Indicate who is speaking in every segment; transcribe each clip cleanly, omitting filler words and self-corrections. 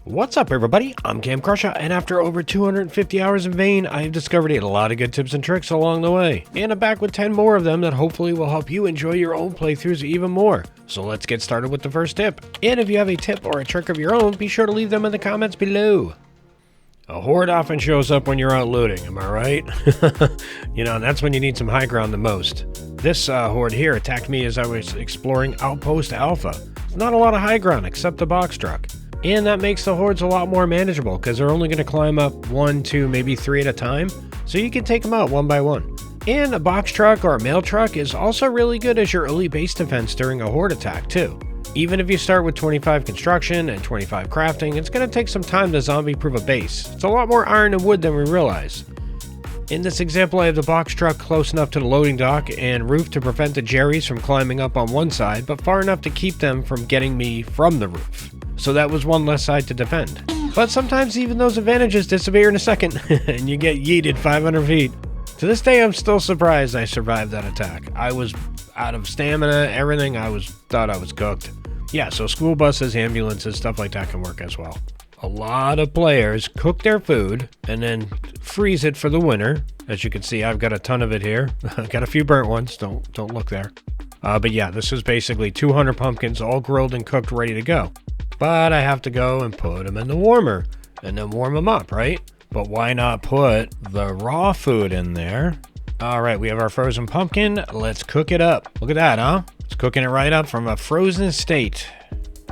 Speaker 1: What's up, everybody? I'm Cam Crusher, and after over 250 hours in vain, I have discovered a lot of good tips and tricks along the way. And I'm back with 10 more of them that hopefully will help you enjoy your own playthroughs even more. So let's get started with the first tip. And if you have a tip or a trick of your own, be sure to leave them in the comments below. A horde often shows up when you're out looting, am I right? And that's when you need some high ground the most. This horde here attacked me as I was exploring Outpost Alpha. There's not a lot of high ground except the box truck. And that makes the hordes a lot more manageable because they're only going to climb up 1, 2, maybe 3 at a time. So you can take them out one by one. And a box truck or a mail truck is also really good as your early base defense during a horde attack too. Even if you start with 25 construction and 25 crafting, it's going to take some time to zombie-proof a base. It's a lot more iron and wood than we realize. In this example, I have the box truck close enough to the loading dock and roof to prevent the Jerrys from climbing up on one side, but far enough to keep them from getting me from the roof. So that was one less side to defend. But sometimes even those advantages disappear in a second, and you get yeeted 500 feet. To this day, I'm still surprised I survived that attack. I was out of stamina, everything. Thought I was cooked. Yeah, so school buses, ambulances, stuff like that can work as well. A lot of players cook their food and then freeze it for the winter. As you can see, I've got a ton of it here. I've got a few burnt ones. Don't look there. But yeah, this is basically 200 pumpkins all grilled and cooked, ready to go. But I have to go and put them in the warmer and then warm them up, right? But why not put the raw food in there? All right, we have our frozen pumpkin. Let's cook it up. Look at that, huh? It's cooking it right up from a frozen state.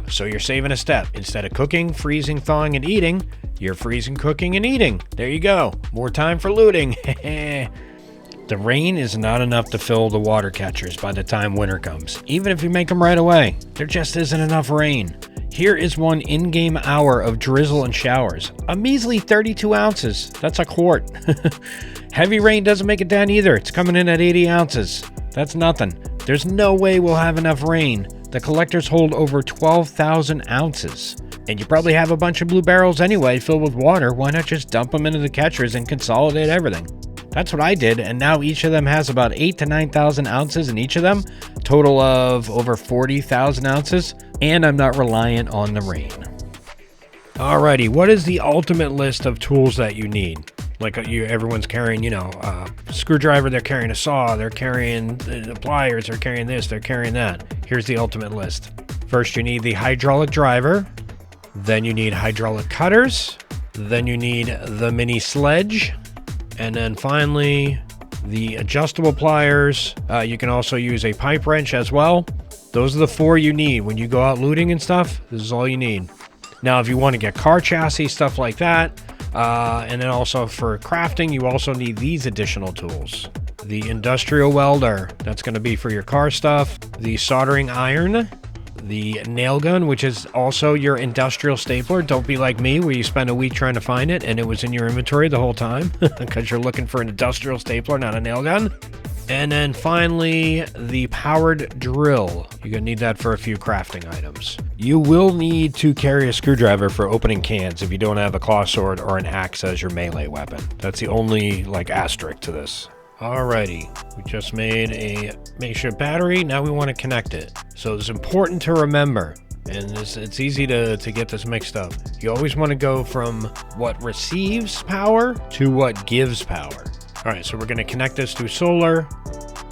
Speaker 1: So you're saving a step. Instead of cooking, freezing, thawing, and eating, you're freezing, cooking, and eating. There you go. More time for looting. The rain is not enough to fill the water catchers by the time winter comes. Even if you make them right away, there just isn't enough rain. Here is one in-game hour of drizzle and showers. A measly 32 ounces. That's a quart. Heavy rain doesn't make it down either. It's coming in at 80 ounces. That's nothing. There's no way we'll have enough rain. The collectors hold over 12,000 ounces. And you probably have a bunch of blue barrels anyway filled with water. Why not just dump them into the catchers and consolidate everything? That's what I did, and now each of them has about 8,000 to 9,000 ounces in each of them. Total of over 40,000 ounces, and I'm not reliant on the rain. Alrighty, what is the ultimate list of tools that you need? Like everyone's carrying, a screwdriver, they're carrying a saw, they're carrying the pliers, they're carrying this, they're carrying that. Here's the ultimate list. First, you need the hydraulic driver. Then you need hydraulic cutters. Then you need the mini sledge. And then finally, the adjustable pliers. You can also use a pipe wrench as well. Those are the 4 you need when you go out looting and stuff. This is all you need. Now, if you want to get car chassis, stuff like that, and then also for crafting, you also need these additional tools. The industrial welder, that's going to be for your car stuff. The soldering iron. The nail gun, which is also your industrial stapler. Don't be like me where you spend a week trying to find it and it was in your inventory the whole time because you're looking for an industrial stapler, not a nail gun. And then finally, the powered drill. You're going to need that for a few crafting items. You will need to carry a screwdriver for opening cans if you don't have a claw sword or an axe as your melee weapon. That's the only asterisk to this. Alrighty, we just made a makeshift battery. Now we want to connect it. So it's important to remember, and it's easy to get this mixed up. You always want to go from what receives power to what gives power. Alright, so we're going to connect this through solar.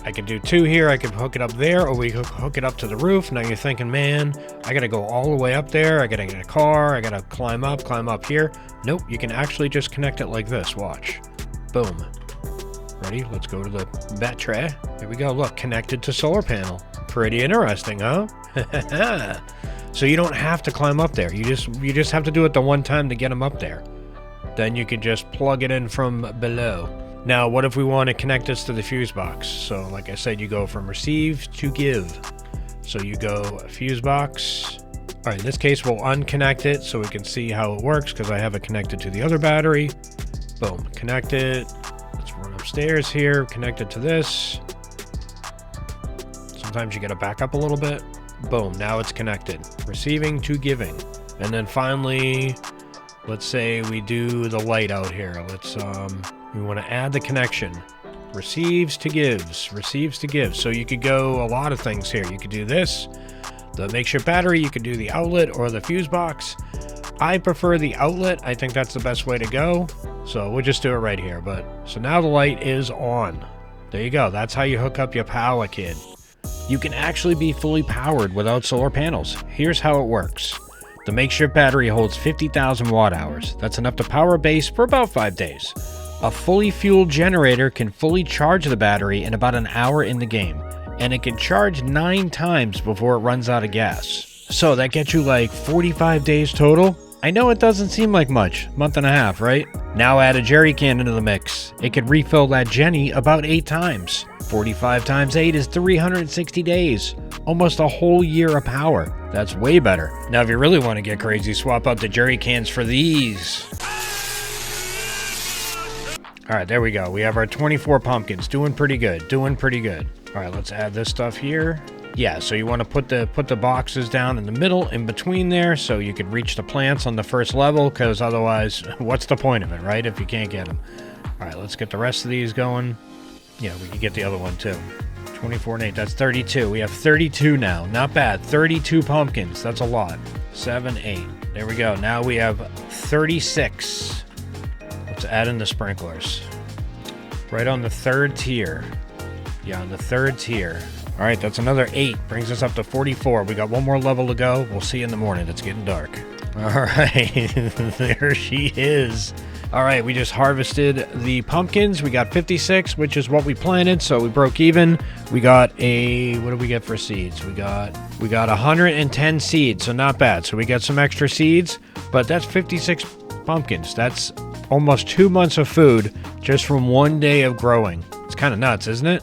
Speaker 1: I could do 2 here, I could hook it up there, or we could hook it up to the roof. Now you're thinking, man, I gotta go all the way up there, I gotta get a car, I gotta climb up here. Nope, you can actually just connect it like this, watch. Boom. Ready? Let's go to the battery. Here we go. Look, connected to solar panel. Pretty interesting, huh? So you don't have to climb up there. You just have to do it the one time to get them up there. Then you could just plug it in from below. Now, what if we want to connect this to the fuse box? So, like I said, you go from receive to give. So you go fuse box. All right, in this case, we'll unconnect it so we can see how it works because I have it connected to the other battery. Boom, connect it. Run upstairs here, connect it to this. Sometimes you gotta back up a little bit. Boom, now it's connected. Receiving to giving. And then finally, let's say we do the light out here. We want to add the connection. Receives to gives, receives to gives. So you could go a lot of things here. You could do this, the makeshift battery, you could do the outlet or the fuse box. I prefer the outlet. I think that's the best way to go. So we'll just do it right here. So now the light is on. There you go. That's how you hook up your power, kid. You can actually be fully powered without solar panels. Here's how it works. The makeshift battery holds 50,000 watt hours. That's enough to power a base for about 5 days. A fully fueled generator can fully charge the battery in about an hour in the game, and it can charge 9 times before it runs out of gas. So that gets you like 45 days total. I know it doesn't seem like much, month and a half, right? Now add a jerry can into the mix. It could refill that Jenny about 8 times. 45 times 8 is 360 days. Almost a whole year of power. That's way better. Now if you really want to get crazy, swap out the jerry cans for these. Alright, there we go. We have our 24 pumpkins. Doing pretty good. Doing pretty good. Alright, let's add this stuff here. Yeah, so you want to put the boxes down in the middle, in between there, so you can reach the plants on the first level, because otherwise, what's the point of it, right, if you can't get them? All right, let's get the rest of these going. Yeah, we can get the other one, too. 24 and 8, that's 32. We have 32 now. Not bad. 32 pumpkins. That's a lot. 7, 8. There we go. Now we have 36. Let's add in the sprinklers. Right on the 3rd tier. Yeah, on the 3rd tier. All right, that's another 8. Brings us up to 44. We got one more level to go. We'll see you in the morning. It's getting dark. All right, there she is. All right, we just harvested the pumpkins. We got 56, which is what we planted, so we broke even. We got what did we get for seeds? We got 110 seeds, so not bad. So we got some extra seeds, but that's 56 pumpkins. That's almost 2 months of food just from one day of growing. It's kind of nuts, isn't it?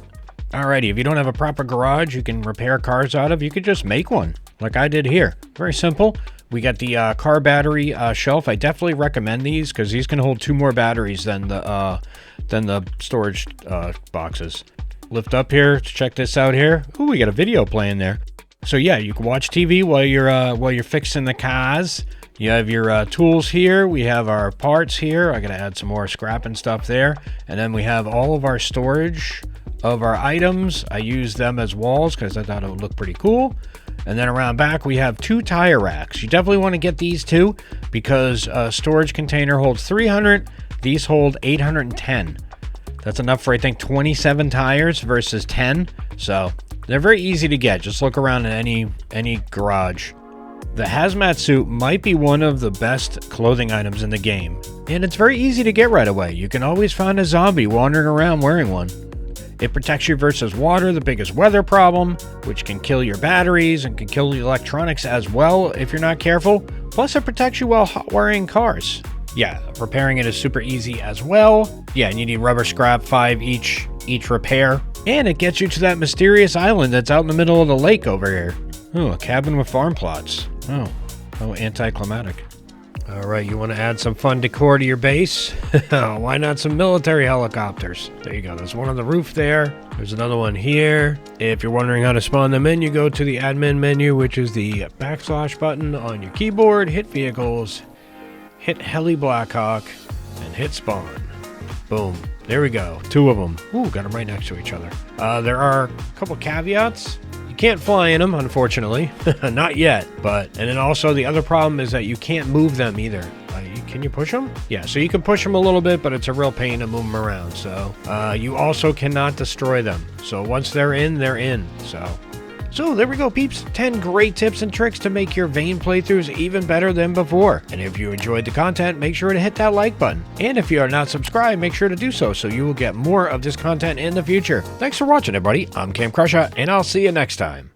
Speaker 1: Alrighty, if you don't have a proper garage you can repair cars out of, you could just make one, like I did here. Very simple. We got the car battery shelf. I definitely recommend these because these can hold 2 more batteries than the storage boxes. Lift up here to check this out here. Ooh, we got a video playing there. So yeah, you can watch TV while you're fixing the cars. You have your tools here. We have our parts here. I gotta add some more scrap and stuff there, and then we have all of our storage of our items. I use them as walls because I thought it would look pretty cool. And then around back we have 2 tire racks. You definitely want to get these 2 because a storage container holds 300. These hold 810. That's enough for I think 27 tires versus 10. So they're very easy to get. Just look around in any garage. The hazmat suit might be one of the best clothing items in the game, and it's very easy to get right away. You can always find a zombie wandering around wearing one. It protects you versus water, the biggest weather problem, which can kill your batteries and can kill the electronics as well if you're not careful. Plus it protects you while hot wiring cars. Yeah, repairing it is super easy as well. Yeah, and you need rubber scrap, 5 each repair. And it gets you to that mysterious island that's out in the middle of the lake over here. Oh, a cabin with farm plots. Oh, anticlimactic. All right, you want to add some fun decor to your base? Why not some military helicopters? There you go. There's one on the roof there. There's another one here. If you're wondering how to spawn them in, you go to the admin menu, which is the / button on your keyboard. Hit vehicles, hit Heli Blackhawk, and hit spawn. Boom. There we go. 2 of them. Ooh, got them right next to each other. There are a couple caveats. You can't fly in them, unfortunately. Not yet, and then also the other problem is that you can't move them either. Can you push them? Yeah, so you can push them a little bit, but it's a real pain to move them around. So you also cannot destroy them. So once they're in, they're in. So there we go, peeps. 10 great tips and tricks to make your Vane playthroughs even better than before. And if you enjoyed the content, make sure to hit that like button. And if you are not subscribed, make sure to do so you will get more of this content in the future. Thanks for watching, everybody. I'm Cam Crusher, and I'll see you next time.